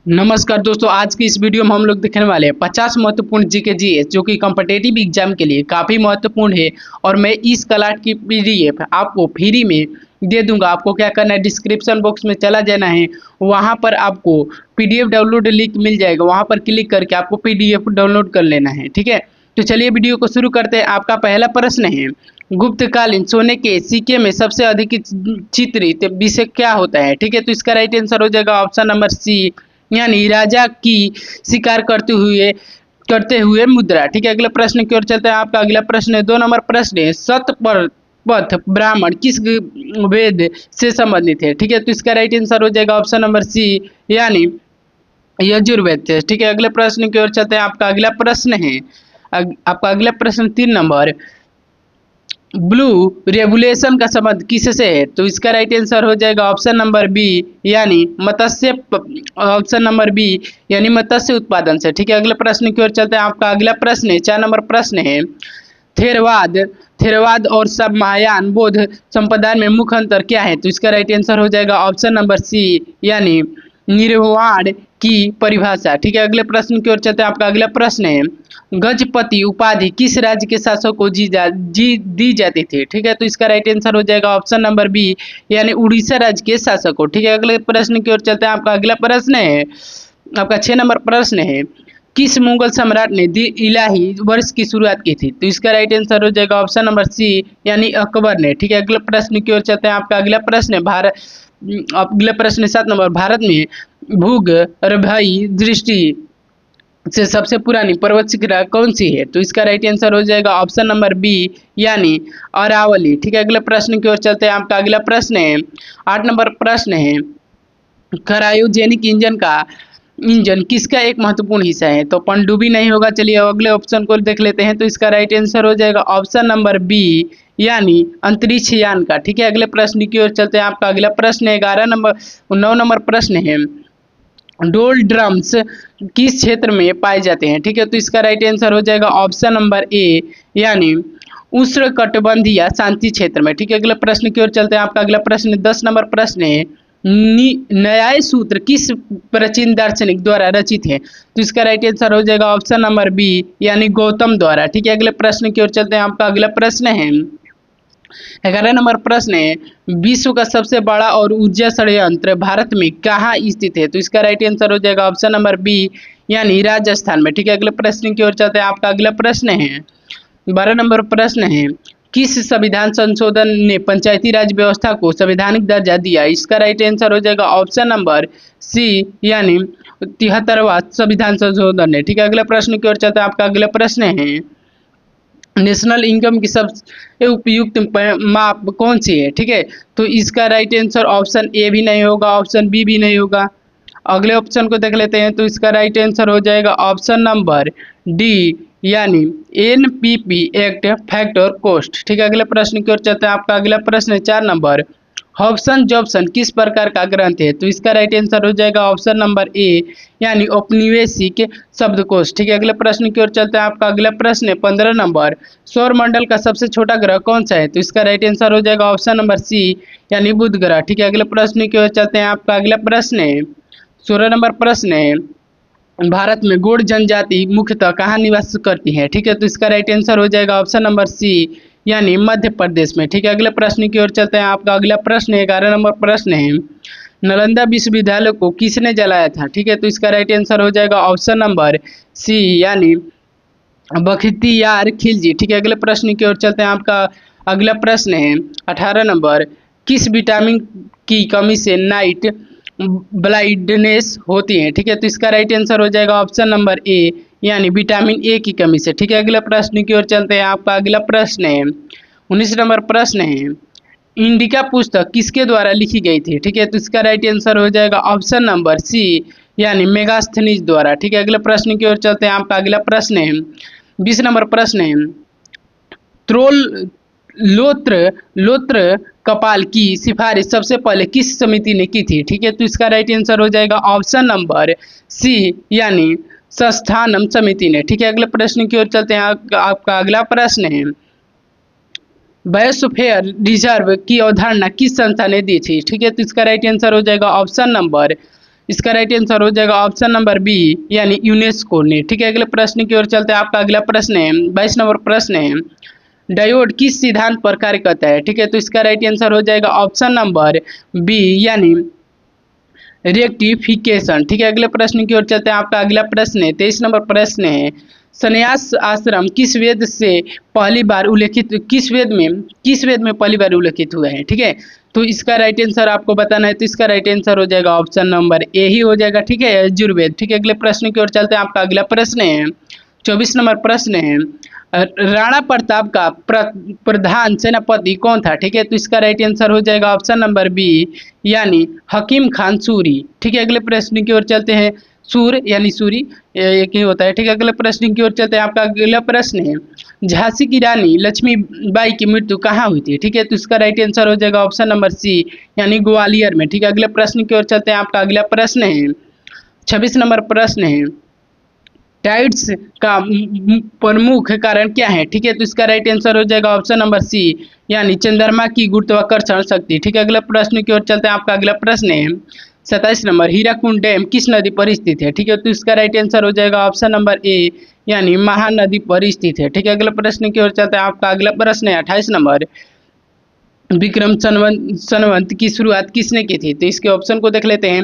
नमस्कार दोस्तों, आज की इस वीडियो में हम लोग देखने वाले हैं 50 महत्वपूर्ण जीके जीएस जो कि कॉम्पिटिटिव एग्जाम के लिए काफ़ी महत्वपूर्ण है। और मैं इस क्लास की पीडीएफ आपको फ्री में दे दूंगा। आपको क्या करना है, डिस्क्रिप्शन बॉक्स में चला जाना है, वहां पर आपको पीडीएफ डाउनलोड लिंक मिल जाएगा। वहां पर क्लिक करके आपको पीडीएफ डाउनलोड कर लेना है। ठीक है, तो चलिए वीडियो को शुरू करते हैं। आपका पहला प्रश्न है, गुप्तकालीन सोने के सिक्के में सबसे अधिक चित्रित विषय क्या होता है? ठीक है, तो इसका राइट आंसर हो जाएगा ऑप्शन नंबर सी, यानी राजा की शिकार करते हुए मुद्रा। ठीक है, अगले प्रश्न की ओर चलते हैं। आपका अगला प्रश्न है, 2 नंबर प्रश्न है, सत पर पथ ब्राह्मण किस वेद से संबंधित है? ठीक है, तो इसका राइट आंसर हो जाएगा ऑप्शन नंबर सी, यानी यजुर्वेद से। ठीक है, अगले प्रश्न की ओर चलते हैं। आपका अगला प्रश्न है, आपका अगला प्रश्न 3 नंबर, ब्लू रेवुलेशन का संबंध किससे है? तो इसका राइट आंसर हो जाएगा ऑप्शन नंबर बी, यानी ऑप्शन नंबर बी, यानी मत्स्य उत्पादन से। ठीक है, अगले प्रश्न की ओर चलते हैं। आपका अगला प्रश्न है, 4 नंबर प्रश्न है, थेरवाद थेरवाद और सब महायान बौद्ध संप्रदाय में मुख्य अंतर क्या है? तो इसका राइट आंसर हो जाएगा ऑप्शन नंबर सी, यानी निर्वाण की परिभाषा। ठीक है, अगले प्रश्न की ओर चलते हैं। आपका अगला प्रश्न है, गजपति उपाधि किस राज्य के शासक को दी जाती थी? ठीक है, तो इसका राइट आंसर हो जाएगा ऑप्शन नंबर बी, यानी उड़ीसा राज्य के शासक को। ठीक है, अगले प्रश्न की ओर चलते हैं। आपका अगला प्रश्न है, आपका 6 नंबर प्रश्न है, किस मुगल सम्राट ने दी इलाही वर्ष की शुरुआत की थी? तो इसका राइट आंसर हो जाएगा ऑप्शन नंबर सी, यानी अकबर ने। ठीक है, अगले प्रश्न की ओर चलते हैं। आपका अगला प्रश्न है, अगला प्रश्न 7 नंबर, भारत में भूगर्भीय दृष्टि से सबसे पुरानी पर्वत श्रृंखला कौन सी है? तो इसका राइट आंसर हो जाएगा ऑप्शन नंबर बी, यानी अरावली। ठीक है, अगले प्रश्न की ओर चलते हैं। आपका अगला प्रश्न है, 8 नंबर प्रश्न है, क्रायोजेनिक इंजन किसका एक महत्वपूर्ण हिस्सा है? तो पनडुब्बी नहीं होगा। चलिए अगले ऑप्शन को देख लेते हैं। तो इसका राइट आंसर हो जाएगा ऑप्शन नंबर बी, यानी अंतरिक्ष यान का। ठीक है, अगले प्रश्न की ओर चलते हैं। आपका अगला प्रश्न है, 9 नंबर प्रश्न है, डोल ड्रम्स किस क्षेत्र में पाए जाते हैं? ठीक है, तो इसका राइट आंसर हो जाएगा ऑप्शन नंबर ए, यानी उष्णकटिबंधीय शांति क्षेत्र में। ठीक है, अगले प्रश्न की ओर चलते हैं। आपका अगला प्रश्न 10 नंबर प्रश्न है, न्याय सूत्र किस प्राचीन दार्शनिक द्वारा रचित है? तो इसका राइट आंसर हो जाएगा ऑप्शन नंबर बी, यानी गौतम द्वारा। ठीक है, अगले प्रश्न की ओर चलते हैं। आपका अगला प्रश्न है, 11 नंबर प्रश्न है, विश्व का सबसे बड़ा और ऊर्जा संयंत्र भारत में कहाँ स्थित है? तो इसका राइट आंसर हो जाएगा ऑप्शन नंबर बी, यानी राजस्थान में। ठीक है, अगले प्रश्न की ओर चलते हैं। आपका अगला प्रश्न है, 12 नंबर प्रश्न है, किस संविधान संशोधन ने पंचायती राज व्यवस्था को संवैधानिक दर्जा दिया? इसका राइट आंसर हो जाएगा ऑप्शन नंबर सी, यानी 73वां संविधान संशोधन ने। ठीक है, अगले प्रश्न की ओर चलते हैं। आपका अगला प्रश्न है, नेशनल इनकम की सबसे उपयुक्त माप कौन सी है? ठीक है, तो इसका राइट आंसर ऑप्शन ए भी नहीं होगा, ऑप्शन बी भी नहीं होगा। अगले ऑप्शन को देख लेते हैं। तो इसका राइट आंसर हो जाएगा ऑप्शन नंबर डी, यानी एनपीपी एक्ट फैक्टर कॉस्ट। ठीक है, अगले प्रश्न की ओर चलते हैं। आपका अगला प्रश्न है, 4 नंबर, हॉब्सन जॉब्सन किस प्रकार का ग्रंथ है? तो इसका राइट आंसर हो जाएगा ऑप्शन नंबर ए, यानी औपनिवेशिक शब्दकोश। ठीक है, अगले प्रश्न की ओर चलते हैं। आपका अगला प्रश्न है, 15 नंबर, सौर मंडल का सबसे छोटा ग्रह कौन सा है? तो इसका राइट आंसर हो जाएगा ऑप्शन नंबर सी, यानी बुध ग्रह। ठीक है, अगले प्रश्न की ओर चलते हैं। आपका अगला प्रश्न है, 16 नंबर प्रश्न है, भारत में गोंड जनजाति मुख्यतः कहाँ निवास करती है? ठीक है, तो इसका राइट आंसर हो जाएगा ऑप्शन नंबर सी, यानी मध्य प्रदेश में। ठीक है, अगले प्रश्न की ओर चलते हैं। आपका अगला प्रश्न 11 नंबर प्रश्न है, नालंदा विश्वविद्यालय को किसने जलाया था? ठीक है, तो इसका राइट आंसर हो जाएगा ऑप्शन नंबर सी, यानी बख्तियार खिलजी। ठीक है, अगले प्रश्न की ओर चलते हैं। आपका अगला प्रश्न है, 18 नंबर, किस विटामिन की कमी से नाइट ब्लाइंडनेस होती है? ठीक है, तो इसका राइट आंसर हो जाएगा ऑप्शन नंबर ए, यानी विटामिन ए की कमी से। ठीक है, अगले प्रश्न की ओर चलते हैं। आपका अगला प्रश्न है, 19 नंबर प्रश्न है, इंडिका पुस्तक किसके द्वारा लिखी गई थी? ठीक है, तो इसका राइट आंसर हो जाएगा ऑप्शन नंबर सी, यानी मेगास्थनीज द्वारा। ठीक है, अगले प्रश्न की ओर चलते हैं। आपका अगला प्रश्न है, 20 नंबर प्रश्न है, त्रोल लोत्र लोत्र कपाल की सिफारिश सबसे पहले किस समिति ने की थी? ठीक है, तो इसका राइट आंसर हो जाएगा ऑप्शन नंबर सी, यानी संस्थानम समिति ने। ठीक है, अगले प्रश्न की ओर चलते हैं। आपका अगला प्रश्न है, बायोस्फीयर रिजर्व की अवधारणा किस संस्था ने दी थी? ठीक है, तो इसका राइट आंसर हो जाएगा ऑप्शन नंबर इसका राइट आंसर हो जाएगा ऑप्शन नंबर बी यानी यूनेस्को ने। ठीक है, अगले प्रश्न की ओर चलते हैं। आपका अगला प्रश्न है 22 नंबर प्रश्न है, डायोड किस सिद्धांत पर कार्य करता है? ठीक है, तो इसका राइट आंसर हो जाएगा ऑप्शन नंबर बी यानी रेक्टिफिकेशन। ठीक है, अगले प्रश्न की ओर चलते हैं। आपका अगला प्रश्न है 23 नंबर प्रश्न है, संन्यास आश्रम किस वेद से पहली बार उल्लेखित, किस वेद में पहली बार उल्लेखित हुआ है? ठीक है, तो इसका राइट आंसर आपको बताना है, तो इसका राइट आंसर हो जाएगा ऑप्शन नंबर ए ही हो जाएगा। ठीक है, यजुर्वेद। ठीक है, अगले प्रश्न की ओर चलते हैं। आपका अगला प्रश्न है 24 नंबर प्रश्न है, राणा प्रताप का प्रधान सेनापति कौन था? ठीक है, तो इसका राइट आंसर हो जाएगा ऑप्शन नंबर बी यानी हकीम खान सूरी। ठीक है, अगले प्रश्न की ओर चलते हैं। सूर यानी सूरी एक ही होता है। ठीक है, अगले प्रश्न की ओर चलते हैं। आपका अगला प्रश्न है, झांसी की रानी लक्ष्मीबाई की मृत्यु कहाँ हुई थी? ठीक है, तो इसका राइट आंसर हो जाएगा ऑप्शन नंबर सी यानी ग्वालियर में। ठीक है, अगले प्रश्न की ओर चलते हैं। आपका अगला प्रश्न है 26 नंबर प्रश्न है, टाइड्स का प्रमुख कारण क्या है? ठीक है, तो इसका राइट आंसर हो जाएगा ऑप्शन नंबर सी यानी चंद्रमा की गुरुत्वाकर्षण शक्ति। ठीक है, अगले प्रश्न की ओर चलते हैं। आपका अगला प्रश्न है 27 नंबर, हीराकुंड डैम किस नदी पर स्थित है? ठीक है, तो इसका राइट आंसर हो जाएगा ऑप्शन नंबर ए यानी महानदी पर स्थित है। ठीक है, अगले प्रश्न की ओर चलते हैं। आपका अगला प्रश्न है 28 नंबर, विक्रम संवत की शुरुआत किसने की थी? तो इसके ऑप्शन को देख लेते हैं।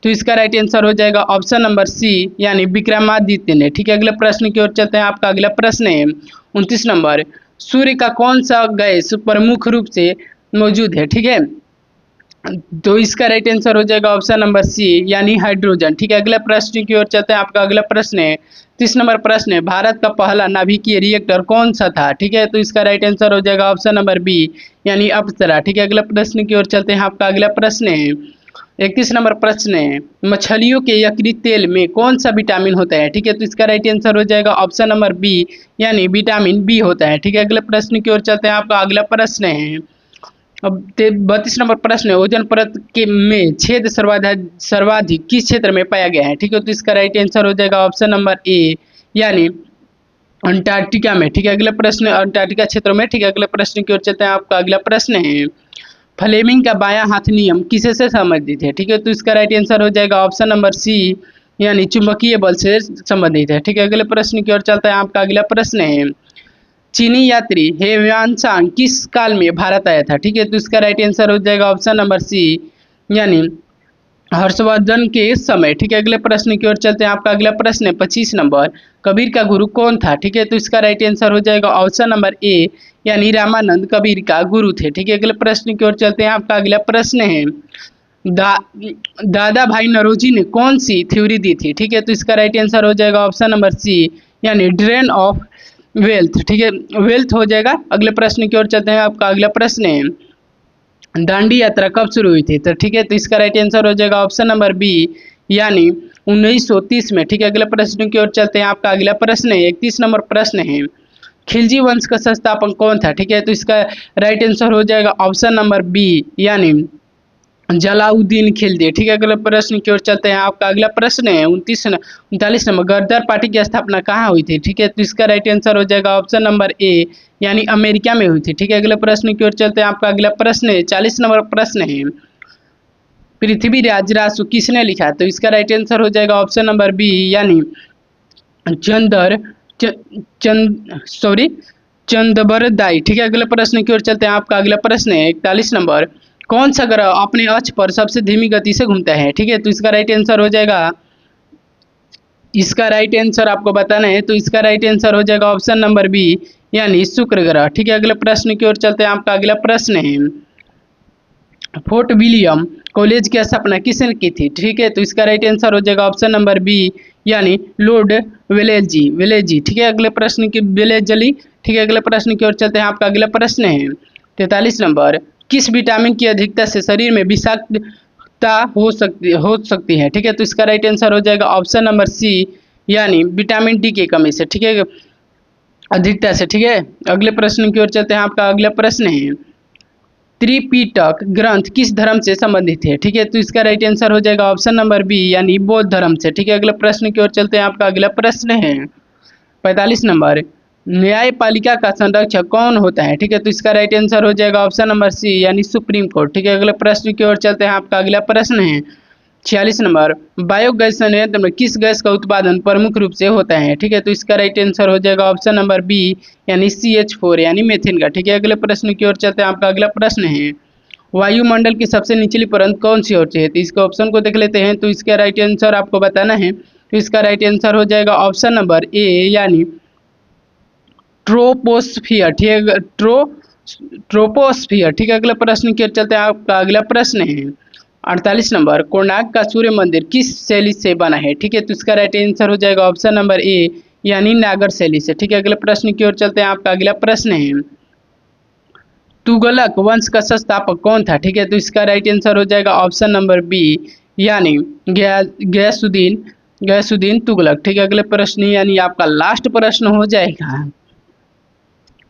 तो इसका राइट आंसर हो जाएगा ऑप्शन नंबर सी यानी विक्रमादित्य ने। ठीक है, अगले प्रश्न की ओर चलते हैं। आपका अगला प्रश्न है 29 नंबर, सूर्य का कौन सा गैस प्रमुख रूप से मौजूद है? ठीक है, तो इसका राइट आंसर हो जाएगा ऑप्शन नंबर सी यानी हाइड्रोजन। ठीक है, अगले प्रश्न की ओर चलते हैं। आपका अगला प्रश्न है 30 नंबर प्रश्न है, भारत का पहला नाभिकीय रिएक्टर कौन सा था? ठीक है, तो इसका राइट आंसर हो जाएगा ऑप्शन नंबर बी यानी अप्सरा। ठीक है, अगला प्रश्न की ओर चलते हैं। आपका अगला प्रश्न है 31 नंबर प्रश्न है, मछलियों के यकृत तेल में कौन सा विटामिन होता है? ठीक है, तो इसका राइट आंसर हो जाएगा ऑप्शन नंबर बी यानी विटामिन बी होता है। ठीक है, अगले प्रश्न की ओर चलते हैं। आपका अगला प्रश्न है अब 32 नंबर प्रश्न है, ओजोन परत के में छेद सर्वाधिक किस क्षेत्र में पाया गया है? ठीक है, तो इसका राइट आंसर हो जाएगा ऑप्शन नंबर ए यानी अंटार्कटिका में। ठीक है, अगला प्रश्न अंटार्कटिका क्षेत्र में। ठीक है, अगले प्रश्न की ओर चलते हैं। आपका अगला प्रश्न है, फ्लेमिंग का बायां हाथ नियम किससे से संबंधित है? ठीक है, तो इसका राइट आंसर हो जाएगा ऑप्शन नंबर सी यानी चुंबकीय बल से संबंधित है। ठीक है, अगले प्रश्न की ओर चलता है। आपका अगला प्रश्न है, चीनी यात्री हेव्यांशांग किस काल में भारत आया था? ठीक है, तो इसका राइट आंसर हो जाएगा ऑप्शन नंबर सी यानी हर्षवर्धन के समय। ठीक है, अगले प्रश्न की ओर चलते हैं। आपका अगला प्रश्न है 25 नंबर, कबीर का गुरु कौन था? ठीक है, तो इसका राइट आंसर हो जाएगा ऑप्शन नंबर ए यानी रामानंद कबीर का गुरु थे। ठीक है, अगले प्रश्न की ओर चलते हैं। आपका अगला प्रश्न है, दादा भाई नौरोजी ने कौन सी थ्योरी दी थी? ठीक है, तो इसका राइट आंसर हो जाएगा ऑप्शन नंबर सी यानी ड्रेन ऑफ वेल्थ। ठीक है, वेल्थ हो जाएगा। अगले प्रश्न की ओर चलते हैं। आपका अगला प्रश्न है, दांडी यात्रा कब शुरू हुई थी? तो ठीक है, तो इसका राइट आंसर हो जाएगा ऑप्शन नंबर बी यानी 1930 में। ठीक है, अगले प्रश्न की ओर चलते हैं। आपका अगला प्रश्न है 31 नंबर प्रश्न है, खिलजी वंश का संस्थापक कौन था? ठीक है, तो इसका राइट आंसर हो जाएगा ऑप्शन नंबर बी यानी जलाउद्दीन खिलजी। ठीक है, अगले प्रश्न की ओर चलते हैं। आपका अगला प्रश्न है 39 नंबर, गद्दार पार्टी की स्थापना कहाँ हुई थी? ठीक है, तो इसका राइट आंसर हो जाएगा ऑप्शन नंबर ए यानी अमेरिका में हुई थी। ठीक है, अगले प्रश्न की ओर चलते हैं। आपका अगला प्रश्न है 40 नंबर प्रश्न है, पृथ्वीराज रासु किसने लिखा? तो इसका राइट आंसर हो जाएगा ऑप्शन नंबर बी यानी चंदबरदाई। ठीक है, अगले प्रश्न की ओर चलते हैं। आपका अगला प्रश्न है 41 नंबर, कौन सा ग्रह अपने अक्ष पर सबसे धीमी गति से घूमता है? ठीक है, तो इसका राइट आंसर हो जाएगा, इसका राइट आंसर आपको बताना है, तो इसका राइट आंसर हो जाएगा ऑप्शन नंबर बी यानी शुक्र ग्रह। ठीक है, अगले प्रश्न की ओर चलते हैं। आपका अगला प्रश्न है, फोर्ट विलियम कॉलेज की स्थापना किसने की थी? ठीक है, तो इसका राइट आंसर हो जाएगा ऑप्शन नंबर बी यानी लॉर्ड वेलेजी। ठीक है, अगले प्रश्न की वेलेजली। ठीक है, अगले प्रश्न की ओर चलते हैं। आपका अगला प्रश्न है 43 नंबर, किस विटामिन की अधिकता से शरीर में विषाक्तता हो सकती है? ठीक है, तो इसका राइट आंसर हो जाएगा ऑप्शन नंबर सी यानी विटामिन डी की कमी से। ठीक है, अधिकता से। ठीक है, अगले प्रश्न की ओर चलते हैं। आपका अगला प्रश्न है, त्रिपिटक ग्रंथ किस धर्म से संबंधित है? ठीक है, तो इसका राइट आंसर हो जाएगा ऑप्शन नंबर बी यानी बौद्ध धर्म से। ठीक है, अगले प्रश्न की ओर चलते हैं। आपका अगला प्रश्न है 45 नंबर, न्यायपालिका का संरक्षक कौन होता है? ठीक है, तो इसका राइट आंसर हो जाएगा ऑप्शन नंबर सी यानी सुप्रीम कोर्ट। ठीक है, अगले प्रश्न की ओर चलते हैं। आपका अगला प्रश्न है 46 नंबर, बायोगैस संयंत्र में किस गैस का उत्पादन प्रमुख रूप से होता है? ठीक है, तो इसका राइट आंसर हो जाएगा ऑप्शन नंबर बी यानी CH4 यानी मेथिन का। ठीक है, अगले प्रश्न की ओर चलते हैं। आपका अगला प्रश्न है, वायुमंडल की सबसे निचली परत कौन सी होती है? तो इसके ऑप्शन को देख लेते हैं। तो इसका राइट आंसर आपको बताना है। तो इसका राइट आंसर हो जाएगा ऑप्शन नंबर ए यानी ट्रोपोस्फियर। ठीक है, ट्रोपोस्फियर। ठीक है, अगले प्रश्न की ओर चलते हैं। आपका अगला प्रश्न है 48 नंबर, कोणार्क का सूर्य मंदिर किस शैली से बना है? ठीक है, तो इसका राइट आंसर हो जाएगा ऑप्शन नंबर ए यानी नागर शैली से। ठीक है, अगले प्रश्न की ओर चलते हैं। आपका अगला प्रश्न है, तुगलक वंश का संस्थापक कौन था? ठीक है, तो इसका राइट आंसर हो जाएगा ऑप्शन नंबर बी यानी गयासुद्दीन गयासुद्दीन तुगलक। ठीक है, अगले प्रश्न यानी आपका लास्ट प्रश्न हो जाएगा,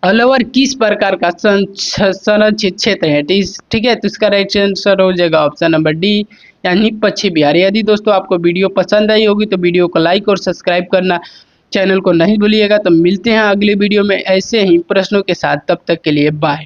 अलवर किस प्रकार का संरक्षित क्षेत्र है? ठीक है, तो इसका राइट आंसर हो जाएगा ऑप्शन नंबर डी यानी पश्चिम बिहार। यदि दोस्तों आपको वीडियो पसंद आई होगी तो वीडियो को लाइक और सब्सक्राइब करना चैनल को नहीं भूलिएगा। तो मिलते हैं अगली वीडियो में ऐसे ही प्रश्नों के साथ, तब तक के लिए बाय।